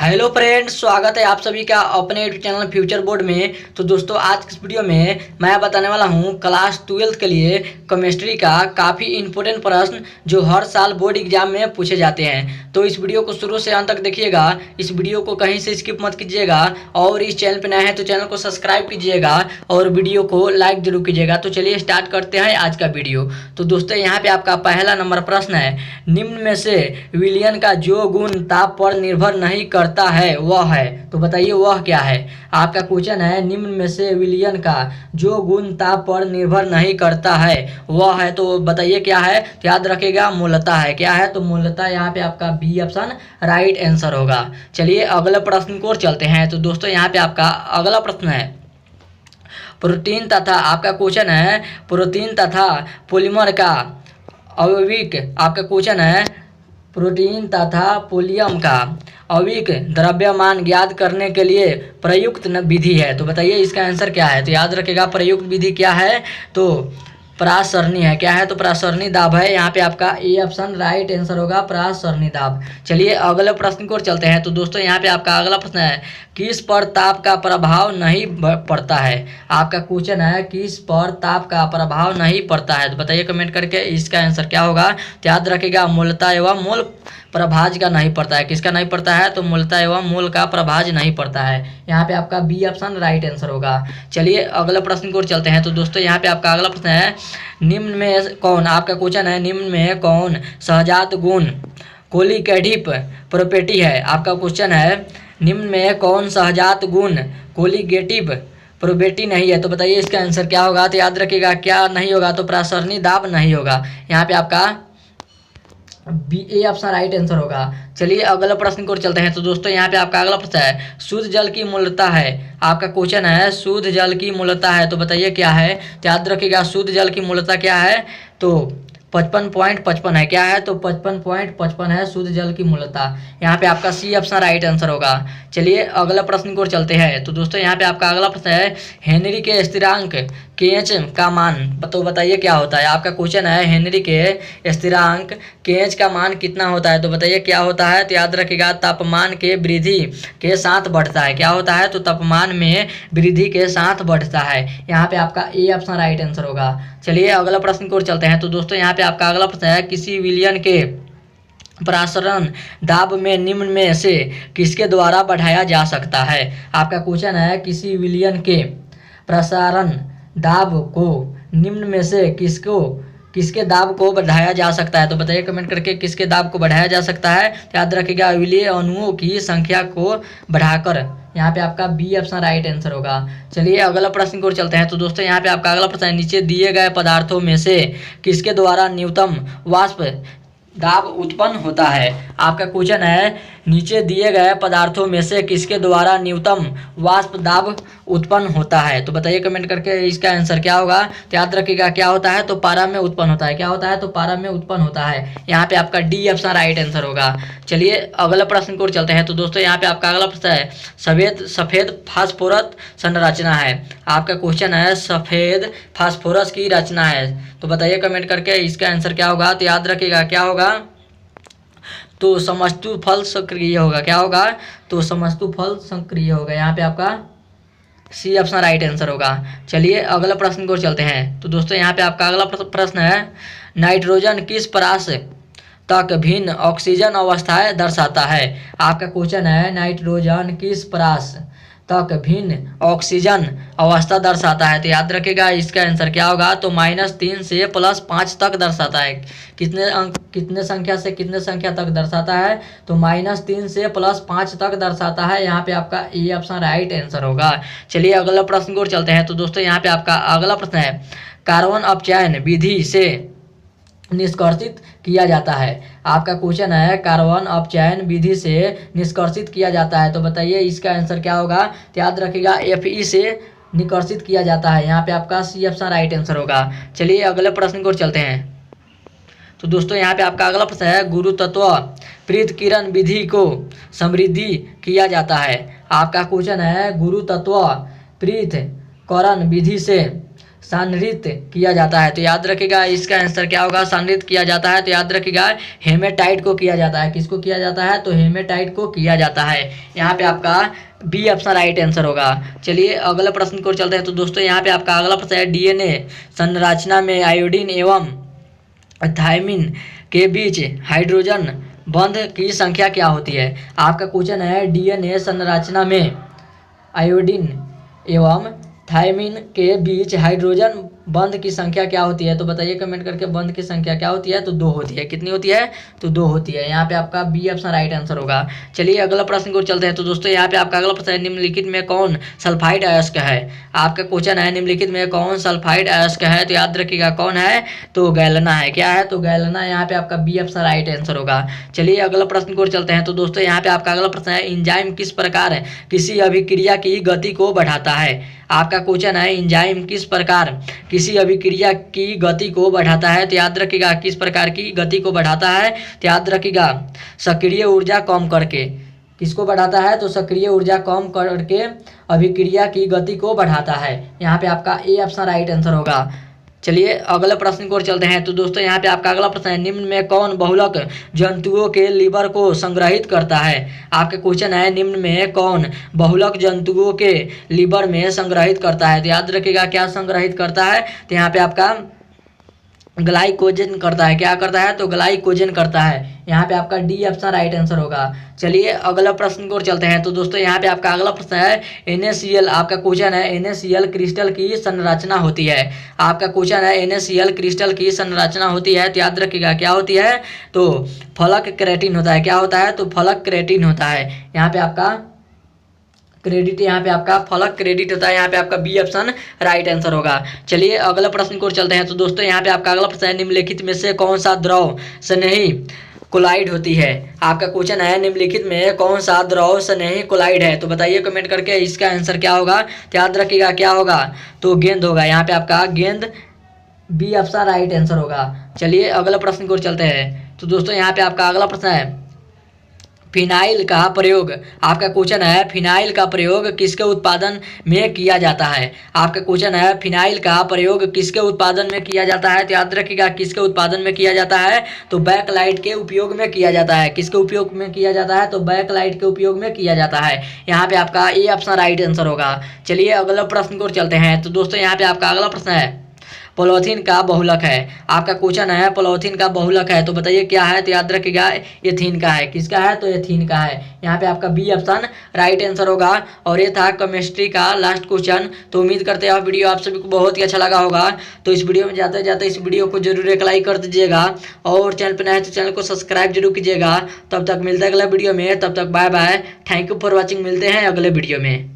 Hello friends, स्वागत है आप सभी का अपने यूट्यूब चैनल फ्यूचर बोर्ड में। तो दोस्तों, आज की इस वीडियो में मैं बताने वाला हूं क्लास 12th के लिए केमिस्ट्री का काफ़ी इंपॉर्टेंट प्रश्न जो हर साल बोर्ड एग्जाम में पूछे जाते हैं। तो इस वीडियो को शुरू से अंत तक देखिएगा, इस वीडियो को कहीं से स्किप मत कीजिएगा और इस चैनल पर नए हैं तो चैनल को सब्सक्राइब कीजिएगा और वीडियो को लाइक जरूर कीजिएगा। तो चलिए स्टार्ट करते हैं आज का वीडियो। तो दोस्तों, यहाँ पे आपका पहला नंबर प्रश्न है, निम्न में से विलयन का जो गुण ताप पर निर्भर नहीं करता है वह है। तो बताइए वह क्या है। आपका क्वेश्चन है, निम्न में से विलयन का जो गुण ताप पर निर्भर नहीं करता है वह है। तो बताइए क्या है। तो याद रखिएगा मूलतः है। क्या है? तो मूलतः यहाँ पे आपका बी ऑप्शन राइट आंसर होगा। चलिए अगले प्रश्न को चलते हैं। तो दोस्तों, यहाँ पे आपका अगला प्रश्न है, प्रोटीन तथा आपका क्वेश्चन है प्रोटीन तथा पॉलीमर का अवयविक। आपका क्वेश्चन है प्रोटीन तथा पोलियम का अवयविक द्रव्यमान ज्ञात करने के लिए प्रयुक्त विधि है। तो बताइए इसका आंसर क्या है। तो याद रखिएगा प्रयुक्त विधि क्या है, तो परासरणी है। क्या है? तो परासरणी दाब है। यहाँ पे आपका ए ऑप्शन राइट आंसर होगा, परासरणी दाब। चलिए अगले प्रश्न को चलते हैं। तो दोस्तों, यहाँ पे आपका अगला प्रश्न है, किस पर ताप का प्रभाव नहीं पड़ता है। आपका क्वेश्चन है, किस पर ताप का प्रभाव नहीं पड़ता है। तो बताइए कमेंट करके इसका आंसर क्या होगा। तो याद रखिएगा मूलतः एवं मूल प्रभाज का नहीं पड़ता है। किसका नहीं पड़ता है? तो मूलतः एवं मूल का प्रभाज नहीं पड़ता है। यहाँ पे आपका बी ऑप्शन राइट आंसर होगा। चलिए अगले प्रश्न को चलते हैं। तो दोस्तों, यहाँ पे आपका अगला प्रश्न है, निम्न में कौन। आपका क्वेश्चन है, निम्न में कौन सहजात गुण कोलिगेटिव प्रॉपर्टी है। आपका क्वेश्चन है, निम्न में कौन सहजात गुण कोलिगेटिव प्रॉपर्टी नहीं है। तो बताइए इसका आंसर क्या होगा। तो याद रखिएगा क्या नहीं होगा, तो परासरणी दाब नहीं होगा। यहाँ पे आपका B A option right answer होगा। चलिए अगला प्रश्न को चलते हैं। तो दोस्तों, यहाँ पे आपका अगला प्रश्न है, शुद्ध जल की मूलतः है। आपका क्वेश्चन है, शुद्ध जल की मूलतः है। तो बताइए क्या है। तो याद रखिएगा शुद्ध जल की मूलतः क्या है, तो 55.55 है। क्या है? तो 55.55 है शुद्ध जल की मूलतः। यहाँ पे आपका सी ऑप्शन राइट आंसर होगा। चलिए अगला प्रश्न को चलते हैं। तो दोस्तों, यहाँ पे आपका अगला प्रश्न है, हेनरी के स्थिरांक केएच का मान। तो बताइए क्या होता है। आपका क्वेश्चन है, हेनरी के स्थिरांक केएच का मान कितना होता है। तो बताइए क्या होता है। तो याद रखिएगा तापमान के वृद्धि के साथ बढ़ता है। क्या होता है? तो तापमान में वृद्धि के साथ बढ़ता है। यहाँ पे आपका ए ऑप्शन राइट आंसर होगा। चलिए अगला प्रश्न को चलते हैं। तो दोस्तों, यहाँ पे आपका अगला प्रश्न है, किसी विलयन के प्रसारण दाब में निम्न में से किसके द्वारा बढ़ाया जा सकता है। आपका क्वेश्चन है, किसी विलयन के प्रसारण दाब को निम्न में से किसके दाब को बढ़ाया जा सकता है। तो बताइए कमेंट करके किसके दाब को बढ़ाया जा सकता है। तो याद रखिएगा विलयन अणुओं की संख्या को बढ़ाकर। यहाँ पे आपका बी ऑप्शन राइट आंसर होगा। चलिए अगला प्रश्न को चलते हैं। तो दोस्तों, यहाँ पे आपका अगला प्रश्न है, नीचे दिए गए पदार्थों में से किसके द्वारा न्यूनतम वाष्प दाब उत्पन्न होता है। आपका क्वेश्चन है, नीचे दिए गए पदार्थों में से किसके द्वारा न्यूनतम वाष्प दाब उत्पन्न होता है। तो बताइए कमेंट करके इसका आंसर क्या होगा। तो याद रखिएगा क्या होता है, तो पारा में उत्पन्न होता है। क्या होता है? तो पारा में उत्पन्न होता है। यहाँ पे आपका डी ऑप्शन राइट आंसर होगा। चलिए अगला प्रश्न को चलते हैं। तो दोस्तों, यहाँ पे आपका अगला प्रश्न है, सफेद फास्फोरस संरचना है। आपका क्वेश्चन है, सफेद फास्फोरस की रचना है। तो बताइए कमेंट करके इसका आंसर क्या होगा। तो याद रखिएगा क्या होगा, तो समस्तु फल सक्रिय होगा। क्या होगा? तो समस्तु फल सक्रिय होगा। यहाँ पे आपका सी ऑप्शन राइट आंसर होगा। चलिए अगला प्रश्न को चलते हैं। तो दोस्तों, यहाँ पे आपका अगला प्रश्न है, नाइट्रोजन किस परास तक भिन्न ऑक्सीजन अवस्थाएं दर्शाता है। आपका क्वेश्चन है, नाइट्रोजन किस परास तक भिन्न ऑक्सीजन अवस्था दर्शाता है। तो याद रखिएगा इसका आंसर क्या होगा। तो -3 से +5 तक दर्शाता है। कितने संख्या से कितने संख्या तक दर्शाता है। तो -3 से +5 तक दर्शाता है। यहाँ पे आपका ए ऑप्शन राइट आंसर होगा। चलिए अगला प्रश्न को चलते हैं। तो दोस्तों, यहाँ पे आपका अगला प्रश्न है, कार्बन अपचयन विधि से निष्कर्षित किया जाता है। आपका क्वेश्चन है, कार्बन अपचयन विधि से निष्कर्षित किया जाता है। तो बताइए इसका आंसर क्या होगा। तो याद रखिएगा Fe से निष्कर्षित किया जाता है। यहाँ पे आपका सी ऑप्शन राइट आंसर होगा। चलिए अगले प्रश्न को चलते हैं। तो दोस्तों, यहाँ पे आपका अगला प्रश्न है, गुरु तत्व पृथक किरण विधि को समृद्धि किया जाता है। आपका क्वेश्चन है, गुरु तत्व पृथक किरण विधि से सानरित किया जाता है? तो याद रखिएगा इसका आंसर क्या होगा, सानरित किया जाता है। तो याद रखिएगा हेमेटाइट को किया जाता है। किसको किया जाता है? तो हेमेटाइट को किया जाता है। यहाँ पे आपका बी ऑप्शन राइट आंसर होगा। चलिए अगला प्रश्न की ओर चलते हैं। तो दोस्तों यहाँ पे आपका अगला प्रश्न है, डीएनए संरचना में आयोडीन एवं थायमिन के बीच हाइड्रोजन बंध की संख्या क्या होती है? आपका क्वेश्चन है, डीएनए संरचना में आयोडीन एवं थायमिन के बीच हाइड्रोजन बंध की संख्या क्या होती है? तो बताइए कमेंट करके, बंध की संख्या क्या होती है? तो 2 होती है। कितनी होती है? तो 2 होती है। यहाँ पे आपका बी ऑप्शन राइट आंसर होगा। चलिए अगला प्रश्न को चलते हैं। तो दोस्तों यहाँ पे आपका अगला प्रश्न है, निम्नलिखित में कौन सल्फाइड अयस्क है? आपका क्वेश्चन है, निम्नलिखित में कौन सल्फाइड अयस्क है? तो याद रखिएगा कौन है? तो गैलेना है। क्या है? तो गैलेना। यहाँ पे आपका बी ऑप्शन राइट आंसर होगा। चलिए अगला प्रश्न को चलते हैं। तो दोस्तों यहाँ पे आपका अगला प्रश्न है, एंजाइम किस प्रकार किसी अभिक्रिया की गति को बढ़ाता है? आपका क्वेश्चन है, एंजाइम किस प्रकार किसी अभिक्रिया की गति को बढ़ाता है? तो याद रखिएगा किस प्रकार की गति को बढ़ाता है? तो याद रखिएगा सक्रिय ऊर्जा कम करके। किसको बढ़ाता है? तो सक्रिय ऊर्जा कम करके अभिक्रिया की गति को बढ़ाता है। यहाँ पे आपका ए ऑप्शन राइट आंसर होगा। चलिए अगले प्रश्न की ओर चलते हैं। तो दोस्तों यहाँ पे आपका अगला प्रश्न है, निम्न में कौन बहुलक जंतुओं के लीवर को संग्रहित करता है? आपका क्वेश्चन है, निम्न में कौन बहुलक जंतुओं के लीवर में संग्रहित करता है? तो याद रखिएगा क्या संग्रहित करता है? तो यहाँ पे आपका ग्लाइकोजन करता है। क्या करता है? तो ग्लाइकोजन करता है। यहाँ पे आपका डी ऑप्शन राइट आंसर होगा। चलिए अगला प्रश्न की ओर चलते हैं। तो दोस्तों यहाँ पे आपका अगला प्रश्न है, NaCl। आपका क्वेश्चन है, NaCl क्रिस्टल की संरचना होती है। आपका क्वेश्चन है, NaCl क्रिस्टल की संरचना होती है। तो याद रखिएगा क्या होती है? तो फलक क्रेटिन होता है। क्या होता है? तो फलक क्रेटिन होता है। यहाँ पे आपका क्रेडिट, यहाँ पे आपका फलक क्रेडिट होता है। यहाँ पे आपका बी ऑप्शन राइट आंसर होगा। चलिए अगला प्रश्न की ओर चलते हैं। तो दोस्तों यहाँ पे आपका अगला प्रश्न है, निम्नलिखित में से कौन सा द्रव स्नेही कोलाइड होती है? आपका क्वेश्चन है, निम्नलिखित में कौन सा द्रव स्नेही कोलाइड है? तो बताइए कमेंट करके इसका आंसर क्या होगा। तो याद रखिएगा क्या होगा? तो गेंद होगा। यहाँ पे आपका गेंद, बी ऑप्शन राइट आंसर होगा। चलिए अगला प्रश्न की ओर चलते हैं। तो दोस्तों यहाँ पे आपका अगला प्रश्न है, फिनाइल का प्रयोग। आपका क्वेश्चन है, फिनाइल का प्रयोग किसके उत्पादन में किया जाता है? आपका क्वेश्चन है, फिनाइल का प्रयोग किसके उत्पादन में किया जाता है? तो याद रखिएगा किसके उत्पादन में किया जाता है? तो बैकलाइट के उपयोग में किया जाता है। किसके उपयोग में किया जाता है? तो बैकलाइट के उपयोग में किया जाता है। यहाँ पे आपका ए ऑप्शन राइट आंसर होगा। चलिए अगला प्रश्न की ओर चलते हैं। तो दोस्तों यहाँ पे आपका अगला प्रश्न है, पॉलीथीन का बहुलक है। आपका क्वेश्चन है, पॉलीथीन का बहुलक है। तो बताइए क्या है? तो याद रखिएगा एथीन का है। किसका है? तो एथीन का है। यहाँ पे आपका बी ऑप्शन राइट आंसर होगा। और ये था केमिस्ट्री का लास्ट क्वेश्चन। तो उम्मीद करते हैं वीडियो आप सभी को बहुत ही अच्छा लगा होगा। तो इस वीडियो में जाते जाते इस वीडियो को जरूर एक लाइक कर दीजिएगा, और चैनल पर नए हैं तो चैनल को सब्सक्राइब जरूर कीजिएगा। तब तक मिलते हैं अगले वीडियो में। तब तक bye bye, thank you for watching. मिलते हैं अगले वीडियो में।